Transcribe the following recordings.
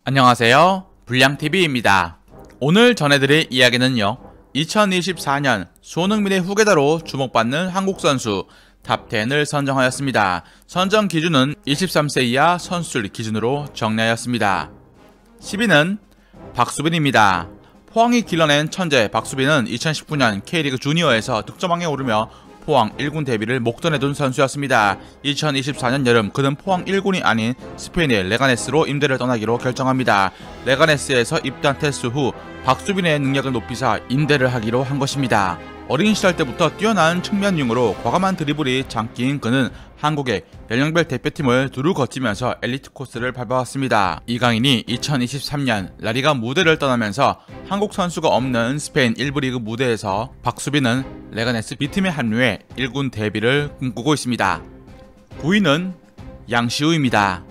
안녕하세요, 불량TV입니다. 오늘 전해드릴 이야기는요, 2024년 손흥민의 후계자로 주목받는 한국선수 탑10을 선정하였습니다. 선정 기준은 23세 이하 선수들 기준으로 정리하였습니다. 10위는 박수빈입니다. 포항이 길러낸 천재 박수빈은 2019년 K리그 주니어에서 득점왕에 오르며 포항 1군 데뷔를 목전에 둔 선수였습니다. 2024년 여름 그는 포항 1군이 아닌 스페인의 레가네스로 임대를 떠나기로 결정합니다. 레가네스에서 입단 테스트 후 박수빈의 능력을 높이사 임대를 하기로 한 것입니다. 어린 시절 때부터 뛰어난 측면윙으로 과감한 드리블이 장기인 그는 한국의 연령별 대표팀을 두루 거치면서 엘리트 코스를 밟아왔습니다. 이강인이 2023년 라리가 무대를 떠나면서 한국 선수가 없는 스페인 1부 리그 무대에서 박수빈은 레가네스 B팀에 합류해 1군 데뷔를 꿈꾸고 있습니다. 9위는 양시우입니다.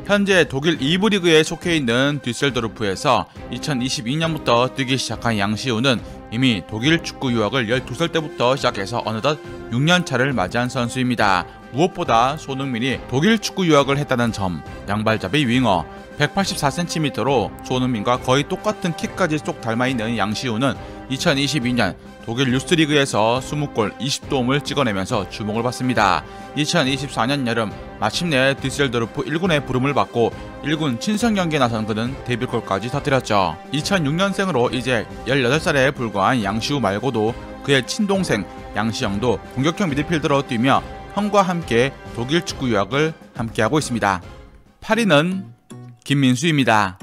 현재 독일 2부 리그에 속해 있는 düsseldorf에서 2022년부터 뛰기 시작한 양시우는 이미 독일 축구 유학을 12살 때부터 시작해서 어느덧 6년차를 맞이한 선수입니다. 무엇보다 손흥민이 독일 축구 유학을 했다는 점, 양발잡이 윙어, 184cm로 손흥민과 거의 똑같은 키까지 쏙 닮아있는 양시우는 2022년 독일 유스리그에서 20골 20도움을 찍어내면서 주목을 받습니다. 2024년 여름 마침내 düsseldorf 1군의 부름을 받고 1군 친선 경기에 나선 그는 데뷔골까지 터뜨렸죠. 2006년생으로 이제 18살에 불과한 양시우 말고도 그의 친동생 양시영도 공격형 미드필더로 뛰며 형과 함께 독일 축구 유학을 함께하고 있습니다. 8위는 김민수입니다.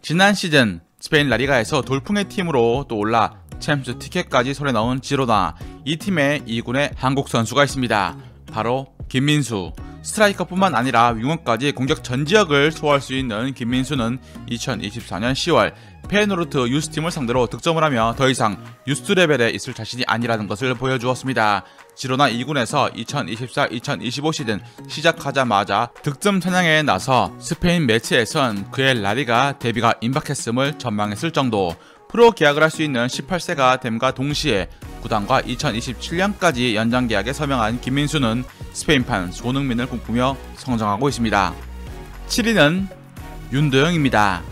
지난 시즌 스페인 라리가에서 돌풍의 팀으로 또 올라 챔스 티켓까지 손에 넣은 지로나, 이 팀에 2군에 한국 선수가 있습니다. 바로 김민수. 스트라이커뿐만 아니라 윙어까지 공격 전 지역을 소화할 수 있는 김민수는 2024년 10월 페노르트 유스팀을 상대로 득점을 하며 더 이상 유스 레벨에 있을 자신이 아니라는 것을 보여주었습니다. 지로나 2군에서 2024-2025 시즌 시작하자마자 득점 사냥에 나서 스페인 매체에선 그의 라리가 데뷔가 임박했음을 전망했을 정도. 프로 계약을 할 수 있는 18세가 됨과 동시에 구단과 2027년까지 연장 계약에 서명한 김민수는 스페인판 손흥민을 꿈꾸며 성장하고 있습니다. 7위는 윤도영입니다.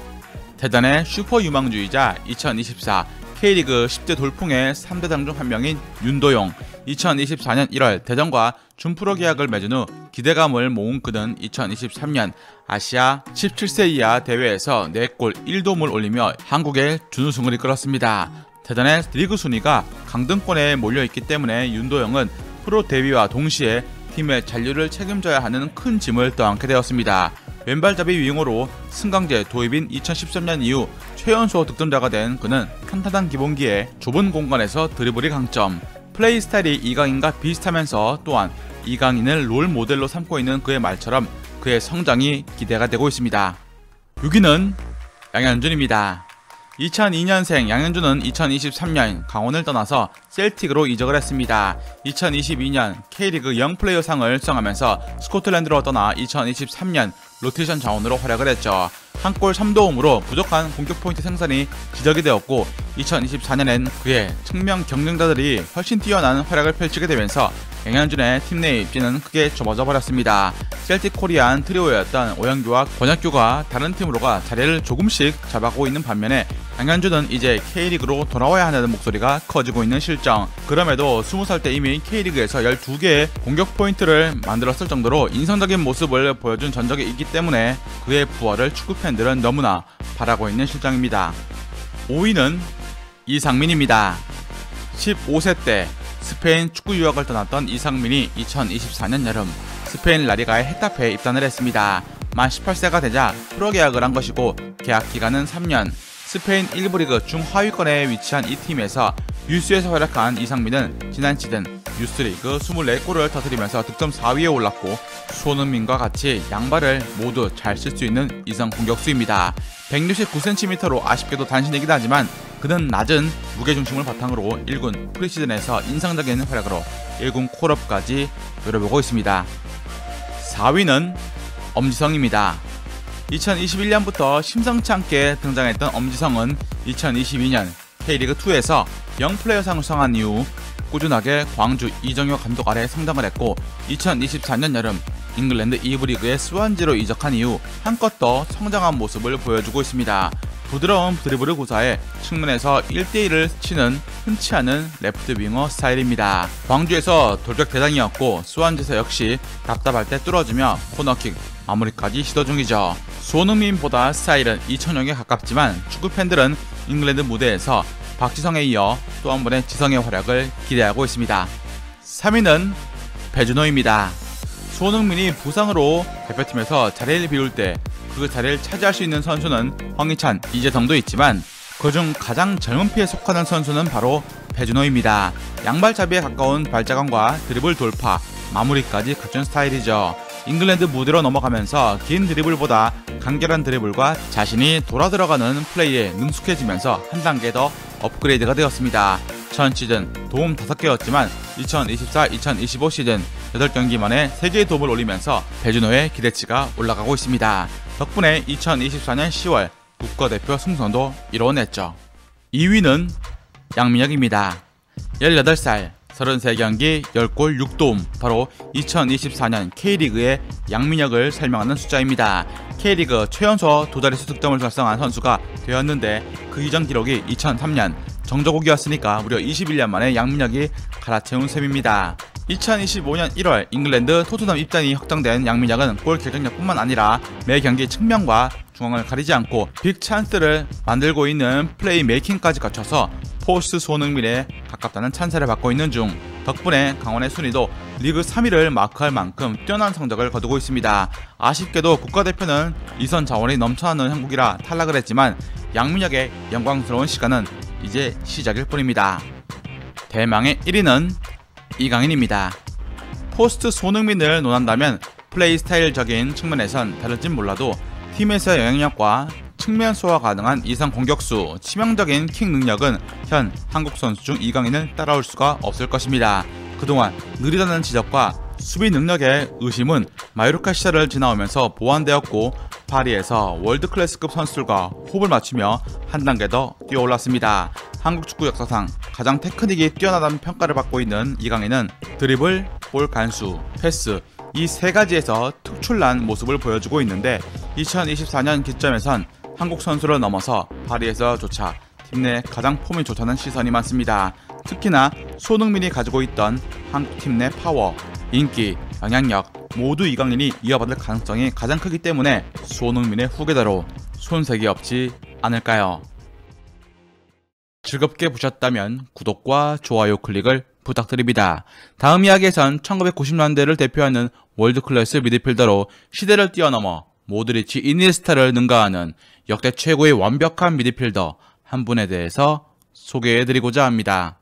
대단의 슈퍼 유망주이자 2024 K리그 10대 돌풍의 3대장 중 한 명인 윤도영. 2024년 1월 대전과 준프로 계약을 맺은 후 기대감을 모은 그는 2023년 아시아 17세 이하 대회에서 4골 1도움을 올리며 한국의 준우승을 이끌었습니다. 대전의 리그 순위가 강등권에 몰려있기 때문에 윤도영은 프로 데뷔와 동시에 팀의 잔류를 책임져야 하는 큰 짐을 떠안게 되었습니다. 왼발잡이 윙어로 승강제 도입인 2013년 이후 최연소 득점자가 된 그는 탄탄한 기본기에 좁은 공간에서 드리블이 강점, 플레이 스타일이 이강인과 비슷하면서 또한 이강인을 롤 모델로 삼고 있는 그의 말처럼 그의 성장이 기대가 되고 있습니다. 6위는 양현준입니다. 2002년생 양현준은 2023년 강원을 떠나서 셀틱으로 이적을 했습니다. 2022년 K리그 영플레이어 상을 수상하면서 스코틀랜드로 떠나 2023년 로테이션 자원으로 활약을 했죠. 한 골 3도움으로 부족한 공격 포인트 생산이 지적이 되었고 2024년엔 그의 측면 경쟁자들이 훨씬 뛰어난 활약을 펼치게 되면서 양현준의 팀 내 입지는 크게 좁아져 버렸습니다. 셀틱 코리안 트리오였던 오영규와 권혁규가 다른 팀으로가 자리를 조금씩 잡아가고 있는 반면에 양현준은 이제 K리그로 돌아와야 한다는 목소리가 커지고 있는 실정. 그럼에도 20살 때 이미 K리그에서 12개의 공격 포인트를 만들었을 정도로 인상적인 모습을 보여준 전적이 있기 때문에 그의 부활을 축구 팬들은 너무나 바라고 있는 실정입니다. 5위는 이상민입니다. 15세 때 스페인 축구 유학을 떠났던 이상민이 2024년 여름 스페인 라리가의 헤타페에 입단을 했습니다. 만 18세가 되자 프로 계약을 한 것이고 계약 기간은 3년. 스페인 1부 리그 중하위권에 위치한 이 팀에서 유스에서 활약한 이상민은 지난 시즌 유스리그 24골을 터뜨리면서 득점 4위에 올랐고 손흥민과 같이 양발을 모두 잘 쓸 수 있는 이성 공격수입니다. 169cm로 아쉽게도 단신이긴 하지만 그는 낮은 무게중심을 바탕으로 1군 프리시즌에서 인상적인 활약으로 1군 콜업까지 노려보고 있습니다. 4위는 엄지성입니다. 2021년부터 심상치 않게 등장했던 엄지성은 2022년 K리그2에서 영플레이어상을 수상한 이후 꾸준하게 광주 이정효 감독 아래 성장을 했고 2024년 여름 잉글랜드 2부 리그의 스완지로 이적한 이후 한껏 더 성장한 모습을 보여주고 있습니다. 부드러운 드리블을 구사해 측면에서 1대1을 치는 흔치 않은 레프트 윙어 스타일입니다. 광주에서 돌격 대장이었고 스완지에서 역시 답답할 때 뚫어주며 코너킥 마무리까지 시도 중이죠. 손흥민보다 스타일은 이천용에 가깝지만 축구 팬들은 잉글랜드 무대에서 박지성에 이어 또 한 번의 지성의 활약을 기대하고 있습니다. 3위는 배준호입니다. 손흥민이 부상으로 대표팀에서 자리를 비울 때 그 자리를 차지할 수 있는 선수는 황희찬, 이재성도 있지만 그중 가장 젊은 피에 속하는 선수는 바로 배준호입니다. 양발잡이에 가까운 발자감과 드리블 돌파, 마무리까지 갖춘 스타일이죠. 잉글랜드 무대로 넘어가면서 긴 드리블보다 간결한 드리블과 자신이 돌아 들어가는 플레이에 능숙해지면서 한 단계 더 업그레이드가 되었습니다. 전 시즌 도움 5개였지만 2024-2025 시즌 8경기 만에 3개의 도움을 올리면서 배준호의 기대치가 올라가고 있습니다. 덕분에 2024년 10월 국가대표 승선도 이뤄냈죠. 2위는 양민혁입니다. 18살 33경기 10골 6도움, 바로 2024년 K리그의 양민혁을 설명하는 숫자입니다. K리그 최연소 2자릿수 득점을 달성한 선수가 되었는데 그 이전 기록이 2003년 정저곡이었으니까 무려 21년 만에 양민혁이 갈아채운 셈입니다. 2025년 1월 잉글랜드 토트넘 입단이 확정된 양민혁은 골 결정력뿐만 아니라 매 경기 측면과 중앙을 가리지 않고 빅 찬스를 만들고 있는 플레이메이킹까지 갖춰서 포스트 손흥민에 가깝다는 찬사를 받고 있는 중, 덕분에 강원의 순위도 리그 3위를 마크할 만큼 뛰어난 성적을 거두고 있습니다. 아쉽게도 국가대표는 이선 자원이 넘쳐나는 형국이라 탈락을 했지만 양민혁의 영광스러운 시간은 이제 시작일 뿐입니다. 대망의 1위는 이강인입니다. 포스트 손흥민을 논한다면 플레이 스타일적인 측면에선 다를진 몰라도 팀에서의 영향력과 측면 소화 가능한 이상 공격수, 치명적인 킥 능력은 현 한국 선수 중 이강인을 따라올 수가 없을 것입니다. 그동안 느리다는 지적과 수비 능력의 의심은 마요르카 시절을 지나오면서 보완되었고 파리에서 월드클래스급 선수들과 호흡을 맞추며 한 단계 더 뛰어올랐습니다. 한국 축구 역사상 가장 테크닉이 뛰어나다는 평가를 받고 있는 이강인은 드리블, 볼 간수, 패스 이 세 가지에서 특출난 모습을 보여주고 있는데 2024년 기점에선 한국 선수를 넘어서 파리에서조차 팀 내 가장 폼이 좋다는 시선이 많습니다. 특히나 손흥민이 가지고 있던 한국 팀 내 파워, 인기, 영향력 모두 이강인이 이어받을 가능성이 가장 크기 때문에 손흥민의 후계자로 손색이 없지 않을까요? 즐겁게 보셨다면 구독과 좋아요 클릭을 부탁드립니다. 다음 이야기에선 1990년대를 대표하는 월드클래스 미드필더로 시대를 뛰어넘어 모드리치, 이니에스타를 능가하는 역대 최고의 완벽한 미드필더 한 분에 대해서 소개해드리고자 합니다.